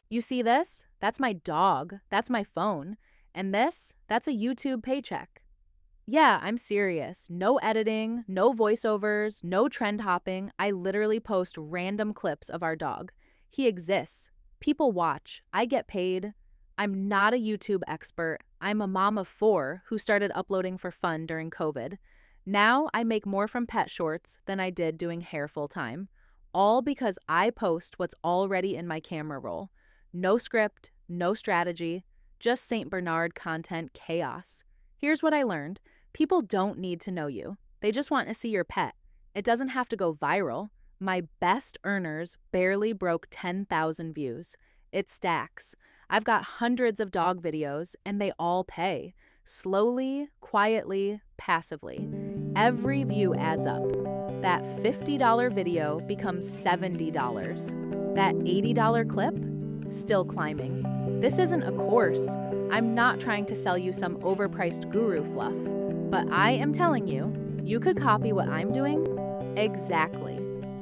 You see this? That's my dog. That's my phone. And this? That's a YouTube paycheck. Yeah, I'm serious. No editing, no voiceovers, no trend hopping. I literally post random clips of our dog. He exists. People watch. I get paid. I'm not a YouTube expert. I'm a mom of four who started uploading for fun during COVID. Now I make more from pet shorts than I did doing hair full time. All because I post what's already in my camera roll. No script, no strategy, just St. Bernard content chaos. Here's what I learned. People don't need to know you. They just want to see your pet. It doesn't have to go viral. My best earners barely broke 10,000 views. It stacks. I've got hundreds of dog videos, and they all pay. Slowly, quietly, passively. Every view adds up. That $50 video becomes $70. That $80 clip? Still climbing. This isn't a course. I'm not trying to sell you some overpriced guru fluff. But I am telling you, you could copy what I'm doing exactly.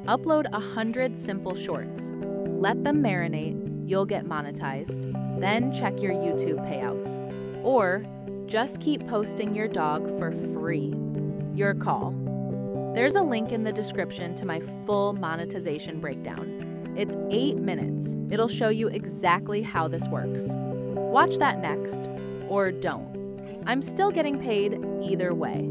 Upload 100 simple shorts. Let them marinate, you'll get monetized. Then check your YouTube payouts. Or just keep posting your dog for free. Your call. There's a link in the description to my full monetization breakdown. It's 8 minutes. It'll show you exactly how this works. Watch that next, or don't. I'm still getting paid either way.